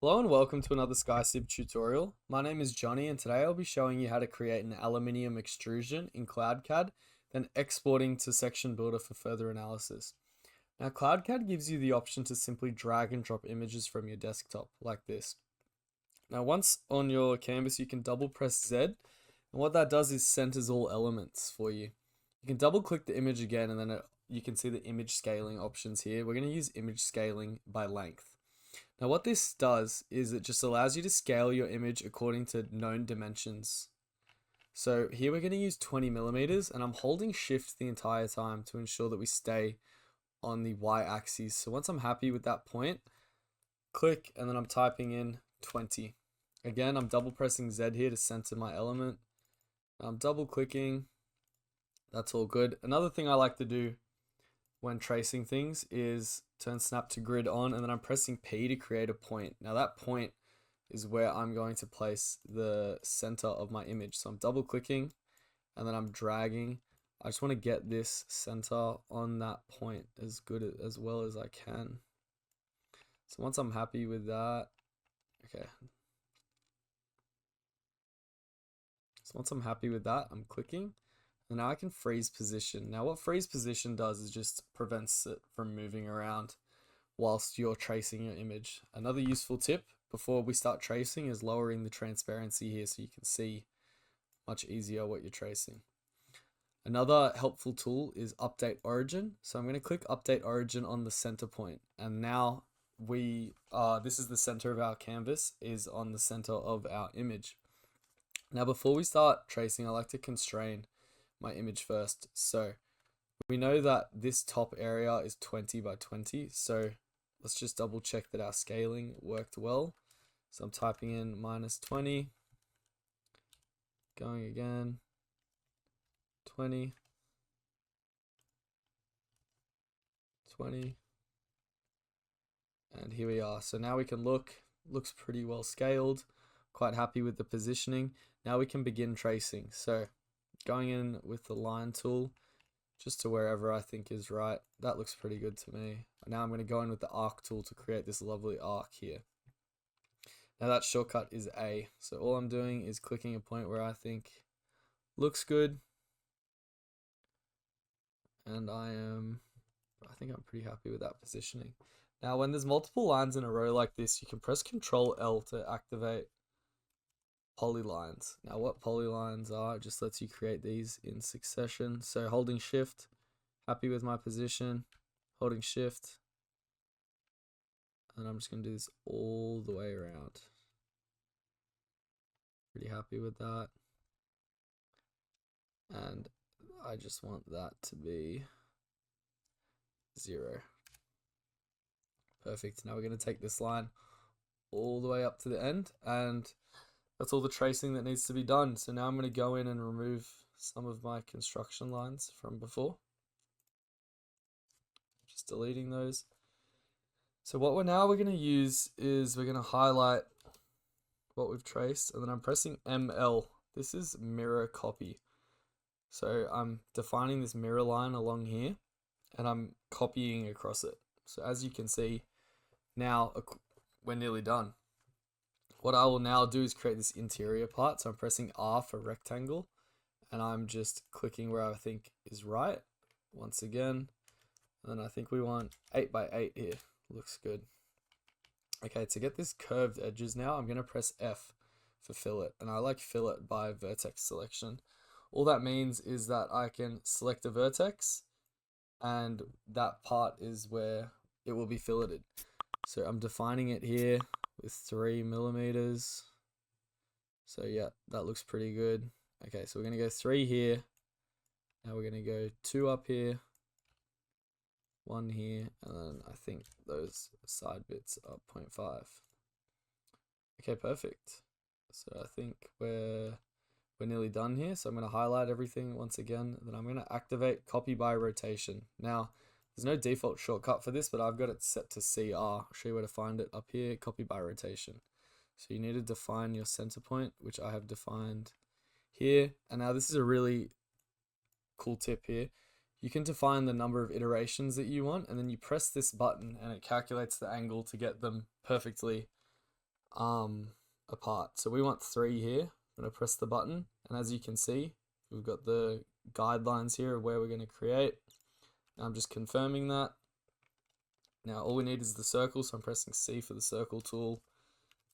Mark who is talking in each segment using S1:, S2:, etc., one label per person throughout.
S1: Hello and welcome to another SkySib tutorial. My name is Johnny and today I'll be showing you how to create an aluminium extrusion in CloudCAD, then exporting to Section Builder for further analysis. Now CloudCAD gives you the option to simply drag and drop images from your desktop like this. Now once on your canvas you can double press Z, and what that does is centers all elements for you. You can double click the image again and then you can see the image scaling options here. We're going to use image scaling by length. Now what this does is it just allows you to scale your image according to known dimensions. So here we're going to use 20 millimeters and I'm holding shift the entire time to ensure that we stay on the y-axis. So once I'm happy with that point, click and then I'm typing in 20. Again, I'm double pressing Z here to center my element. I'm double clicking. That's all good. Another thing I like to do when tracing things is turn snap to grid on and then I'm pressing P to create a point. Now that point is where I'm going to place the center of my image. So I'm double clicking and then I'm dragging. I just want to get this center on that point as well as I can. So once I'm happy with that, okay. So once I'm happy with that, I'm clicking. And now I can freeze position. Now what freeze position does is just prevents it from moving around whilst you're tracing your image. Another useful tip before we start tracing is lowering the transparency here so you can see much easier what you're tracing. Another helpful tool is update origin. So I'm going to click update origin on the center point, and now this is the center of our canvas is on the center of our image. Now before we start tracing, I like to constrain my image first. So we know that this top area is 20 by 20. So let's just double check that our scaling worked well. So I'm typing in -20, going again, 20, 20, and here we are. So now we can looks pretty well scaled, quite happy with the positioning. Now we can begin tracing. So going in with the line tool just to wherever I think is right. That looks pretty good to me. Now I'm going to go in with the arc tool to create this lovely arc here. Now that shortcut is A. So all I'm doing is clicking a point where I think looks good. And I think I'm pretty happy with that positioning. Now when there's multiple lines in a row like this, you can press Control L to activate polylines. Now what polylines are, it just lets you create these in succession. So holding shift, happy with my position, holding shift, and I'm just going to do this all the way around. Pretty happy with that. And I just want that to be 0. Perfect. Now we're going to take this line all the way up to the end, and that's all the tracing that needs to be done. So now I'm going to go in and remove some of my construction lines from before. Just deleting those. So what we're going to use is we're going to highlight what we've traced, and then I'm pressing ML. This is mirror copy. So I'm defining this mirror line along here and I'm copying across it. So as you can see, now we're nearly done. What I will now do is create this interior part. So I'm pressing R for rectangle and I'm just clicking where I think is right once again. And then I think we want 8 by 8 here. Looks good. Okay, to get this curved edges now, I'm going to press F for fillet. And I like fillet by vertex selection. All that means is that I can select a vertex and that part is where it will be filleted. So I'm defining it here with 3 millimeters. So yeah, that looks pretty good. Okay, so we're going to go 3 here. Now we're going to go 2 up here, 1 here, and then I think those side bits are 0.5. Okay, perfect. So I think we're nearly done here. So I'm going to highlight everything once again. Then I'm going to activate copy by rotation. Now, there's no default shortcut for this, but I've got it set to CR. I'll show you where to find it up here, copy by rotation. So you need to define your center point, which I have defined here. And now this is a really cool tip here. You can define the number of iterations that you want, and then you press this button and it calculates the angle to get them perfectly arm apart. So we want 3 here. I'm going to press the button, and as you can see, we've got the guidelines here of where we're going to create. Now I'm just confirming that. Now all we need is the circle, so I'm pressing C for the circle tool.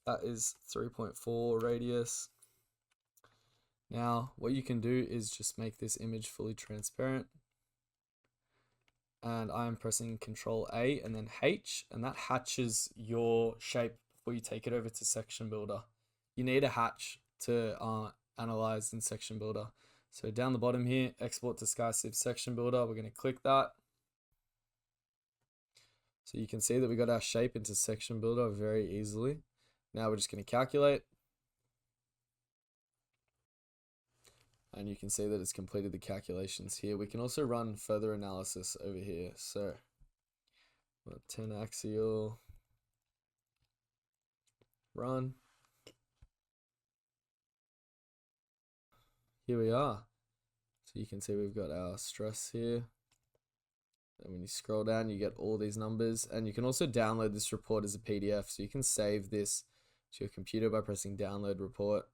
S1: That is 3.4 radius. Now what you can do is just make this image fully transparent. And I'm pressing Control A and then H, and that hatches your shape before you take it over to Section Builder. You need a hatch to analyze in Section Builder. So down the bottom here, Export to SkySieve Section Builder, we're going to click that. So you can see that we got our shape into Section Builder very easily. Now we're just going to calculate. And you can see that it's completed the calculations here. We can also run further analysis over here. So 10 axial, run. Here we are. So you can see we've got our stress here. And when you scroll down, you get all these numbers. And you can also download this report as a PDF. So you can save this to your computer by pressing download report.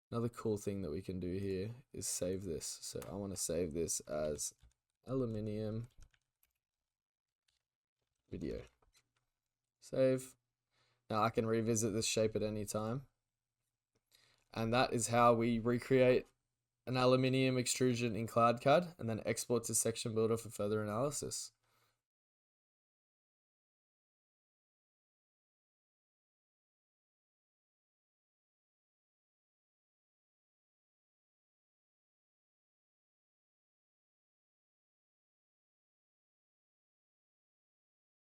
S1: Another cool thing that we can do here is save this. So I want to save this as aluminium video. Save. Now I can revisit this shape at any time. And that is how we recreate an aluminium extrusion in CloudCAD and then export to Section Builder for further analysis.